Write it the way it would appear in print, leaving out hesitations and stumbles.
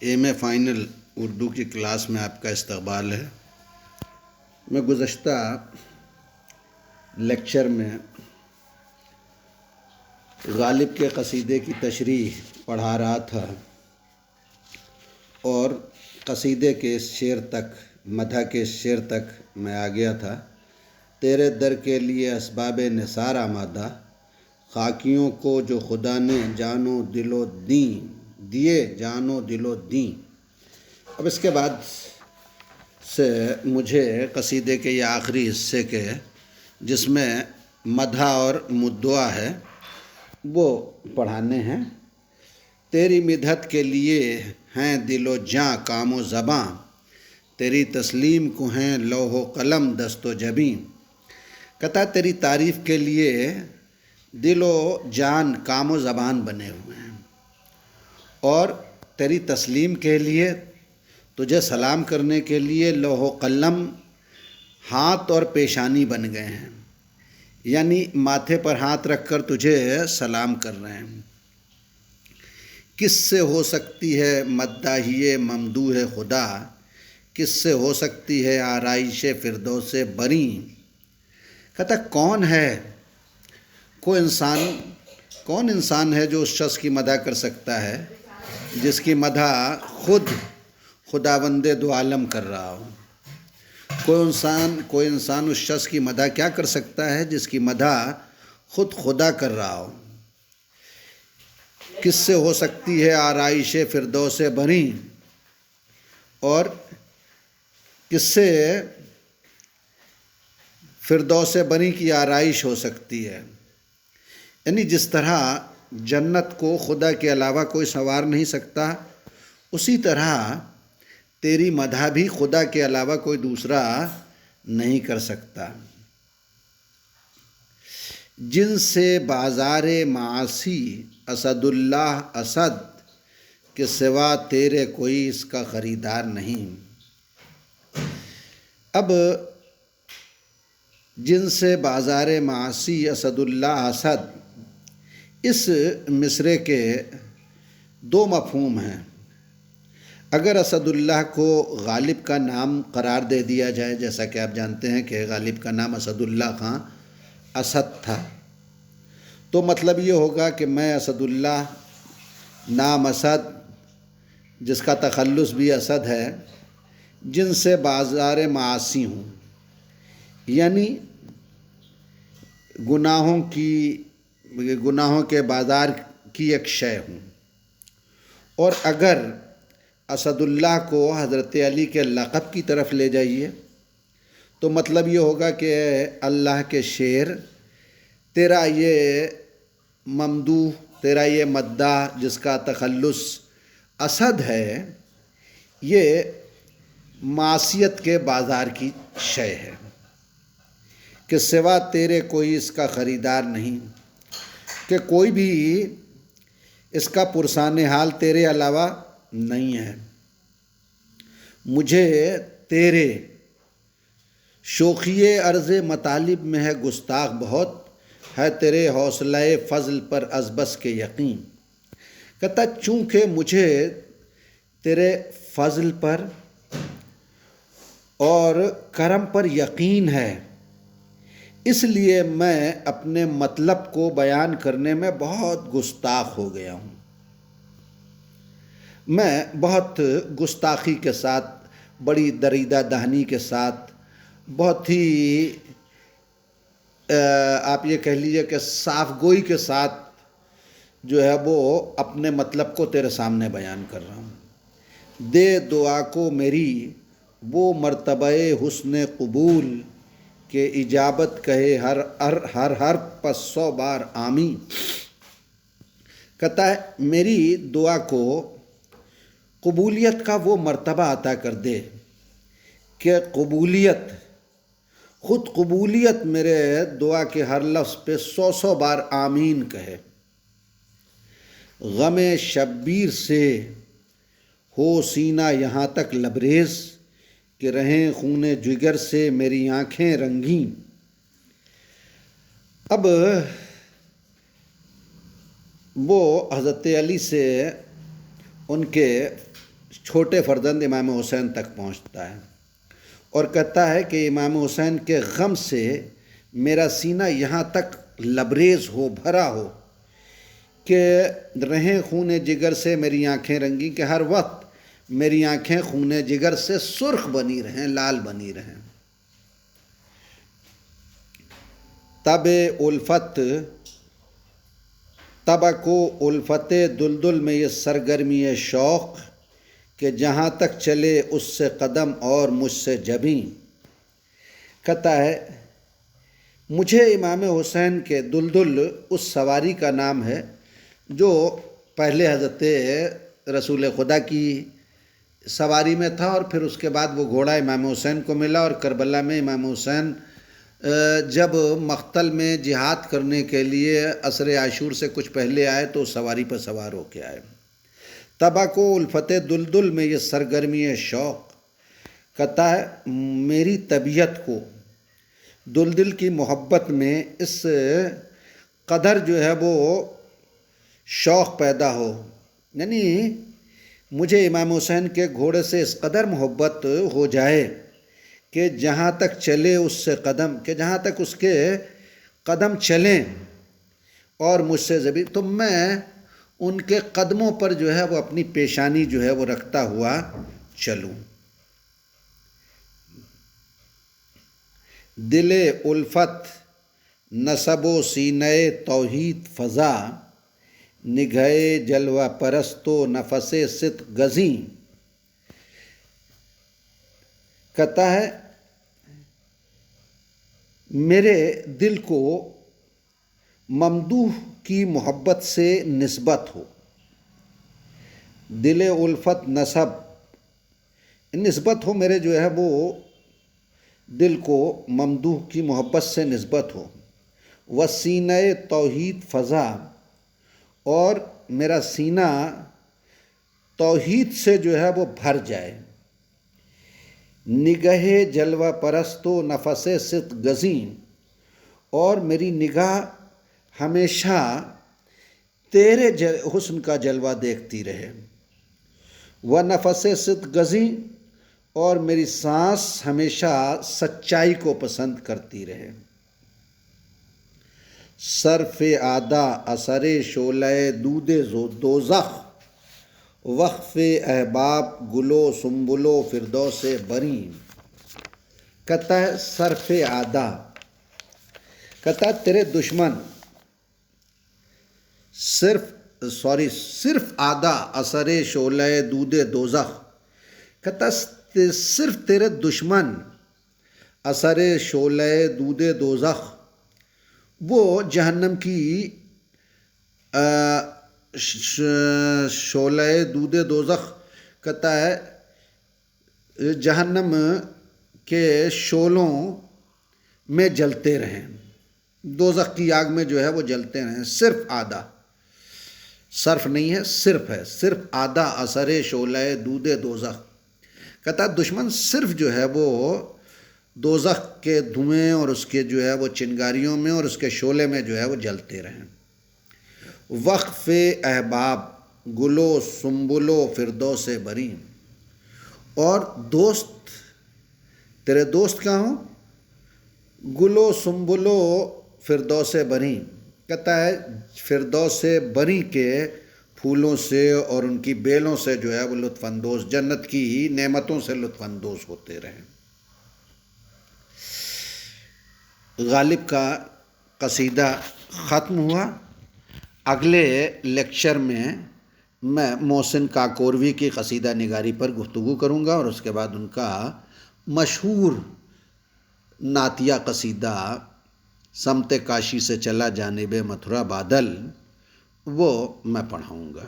M a final Urdu کی class میں آپ کا استقبال ہے۔ میں گزشتہ لیکچر میں غالب کے قصیدے کی تشریح پڑھا رہا تھا اور قصیدے کے اس شعر تک، مدح کے اس شعر تک میں آ گیا تھا۔ تیرے در کے لیے اسباب نثار آمادہ، خاکیوں کو جو خدا نے جان و دل و دیے جان و دل و دیں۔ اب اس کے بعد سے مجھے قصیدے کے یہ آخری حصے کے، جس میں مدح اور مدعا ہے، وہ پڑھانے ہیں۔ تیری مدحت کے لیے ہیں دل و جاں کام و زباں، تیری تسلیم کو ہیں لوح و قلم دست و جبیں۔ کہتا تیری تعریف کے لیے دل و جان کام و زبان بنے ہوئے ہیں، اور تیری تسلیم کے لیے، تجھے سلام کرنے کے لیے لوح و قلم ہاتھ اور پیشانی بن گئے ہیں، یعنی ماتھے پر ہاتھ رکھ کر تجھے سلام کر رہے ہیں۔ کس سے ہو سکتی ہے مداحی ممدوح خدا، کس سے ہو سکتی ہے آرائش فردوس بریں۔ کہتا کون ہے، کون انسان ہے جو اس شخص کی مدح کر سکتا ہے جس کی مدح خود خداوند دو عالم کر رہا ہو۔ کوئی انسان اس شخص کی مدح کیا کر سکتا ہے جس کی مدح خود خدا کر رہا ہو۔ کس سے ہو سکتی ہے آرائش فردوس بریں، اور کس سے فردوس بریں کی آرائش ہو سکتی ہے۔ یعنی جس طرح جنت کو خدا کے علاوہ کوئی سنوار نہیں سکتا، اسی طرح تیری مدح بھی خدا کے علاوہ کوئی دوسرا نہیں کر سکتا۔ جن سے بازار معاصی اسد اللہ اسد، کے سوا تیرے کوئی اس کا خریدار نہیں۔ اب جن سے بازار معاصی اسد اللہ اسد، اس مصرعے کے دو مفہوم ہیں۔ اگر اسد اللہ کو غالب کا نام قرار دے دیا جائے، جیسا کہ آپ جانتے ہیں کہ غالب کا نام اسد اللہ خان اسد تھا، تو مطلب یہ ہوگا کہ میں اسد اللہ نام اسد، جس کا تخلص بھی اسد ہے، جن سے بازار معاصی ہوں، یعنی گناہوں کے بازار کی ایک شے ہوں۔ اور اگر اسد اللہ کو حضرت علی کے لقب کی طرف لے جائیے تو مطلب یہ ہوگا کہ اللہ کے شیر، تیرا یہ ممدوح، تیرا یہ مداح جس کا تخلص اسد ہے، یہ معصیت کے بازار کی شے ہے، کہ سوا تیرے کوئی اس کا خریدار نہیں، کہ کوئی بھی اس کا پرسان حال تیرے علاوہ نہیں ہے۔ مجھے تیرے شوخی عرض مطالب میں ہے گستاخ بہت، ہے تیرے حوصلہ فضل پر از بس کے یقین۔ کہتا چونکہ مجھے تیرے فضل پر اور کرم پر یقین ہے، اس لیے میں اپنے مطلب کو بیان کرنے میں بہت گستاخ ہو گیا ہوں۔ میں بہت گستاخی کے ساتھ، بڑی دریدہ دہنی کے ساتھ، بہت ہی آپ یہ کہہ لیجیے کہ صاف گوئی کے ساتھ جو ہے وہ اپنے مطلب کو تیرے سامنے بیان کر رہا ہوں۔ دے دعا کو میری وہ مرتبہ حسن قبول، کہ اجابت کہے ہر پس 100 بار آمین۔ کہتا ہے میری دعا کو قبولیت کا وہ مرتبہ عطا کر دے کہ خود قبولیت میرے دعا کے ہر لفظ پہ 100 بار آمین کہے۔ غم شبیر سے ہو سینہ یہاں تک لبریز، کہ رہیں خون جگر سے میری آنکھیں رنگیں۔ اب وہ حضرت علی سے ان کے چھوٹے فرزند امام حسین تک پہنچتا ہے اور کہتا ہے کہ امام حسین کے غم سے میرا سینہ یہاں تک لبریز ہو، بھرا ہو کہ رہیں خون جگر سے میری آنکھیں رنگی، کہ ہر وقت میری آنکھیں خون جگر سے سرخ بنی رہیں، لال بنی رہیں۔ تب الفت، تبکو الفت دلدل میں یہ سرگرمی شوق کہ جہاں تک چلے اس سے قدم اور مجھ سے جبیں۔ کہتا ہے مجھے امام حسین کے دلدل اس سواری کا نام ہے جو پہلے حضرت رسول خدا کی سواری میں تھا، اور پھر اس کے بعد وہ گھوڑا امام حسین کو ملا، اور کربلا میں امام حسین جب مقتل میں جہاد کرنے کے لیے عصر عاشور سے کچھ پہلے آئے تو سواری پر سوار ہو کے آئے۔ تبا کو الفت دلدل میں یہ سرگرمی شوق، کہتا ہے میری طبیعت کو دلدل کی محبت میں اس قدر جو ہے وہ شوق پیدا ہو، یعنی مجھے امام حسین کے گھوڑے سے اس قدر محبت ہو جائے کہ جہاں تک چلے اس سے قدم، کہ جہاں تک اس کے قدم چلیں اور مجھ سے زبی، تو میں ان کے قدموں پر جو ہے وہ اپنی پیشانی جو ہے وہ رکھتا ہوا چلوں۔ دل الفت نصب و سینہ توحید فضا، نگہے جلوہ پرست و نفس صدق گزیں۔ کہتا ہے میرے دل کو ممدوح کی محبت سے نسبت ہو، دل الفت نصب نسبت ہو، میرے جو ہے وہ دل کو ممدوح کی محبت سے نسبت ہو، وسینہ توحید فضا، اور میرا سینہ توحید سے جو ہے وہ بھر جائے، نگہ جلوہ پرست و نفس صدق گزیں، اور میری نگاہ ہمیشہ تیرے حسن کا جلوہ دیکھتی رہے، وہ نفس صدق گزیں، اور میری سانس ہمیشہ سچائی کو پسند کرتی رہے۔ صرف عادا اثر شعلہ دود دوزخ، وقف احباب گلو سنبلو فردوس بریں۔ کہتا ہے صرف عادا، کہتا ہے تیرے دشمن صرف عادا اثر شعلہ دود دوزخ، کہتا ہے صرف تیرے دشمن اثر شعلہ دود دوزخ، وہ جہنم کی شعلہ دود دوزخ، کہتا ہے جہنم کے شعلوں میں جلتے رہیں، دوزخ کی آگ میں جو ہے وہ جلتے رہیں۔ صرف آدھا، صرف نہیں ہے، صرف ہے، صرف آدھا اثر شعلہ دود دوزخ، کہتا ہے دشمن صرف جو ہے وہ دوزخ کے دھوئیں اور اس کے جو ہے وہ چنگاریوں میں اور اس کے شعلے میں جو ہے وہ جلتے رہیں۔ وقف احباب گلو سنبلو فردوس بریں، اور دوست تیرے دوست کہاں ہوں؟ گلو سنبلو فردوس بریں، کہتا ہے فردوس بریں کے پھولوں سے اور ان کی بیلوں سے جو ہے وہ لطف اندوز، جنت کی نعمتوں سے لطف اندوز ہوتے رہیں۔ غالب کا قصیدہ ختم ہوا۔ اگلے لیکچر میں محسن کاکوروی کی قصیدہ نگاری پر گفتگو کروں گا، اور اس کے بعد ان کا مشہور نعتیہ قصیدہ سمت کاشی سے چلا جانب متھرا بادل وہ میں پڑھاؤں گا۔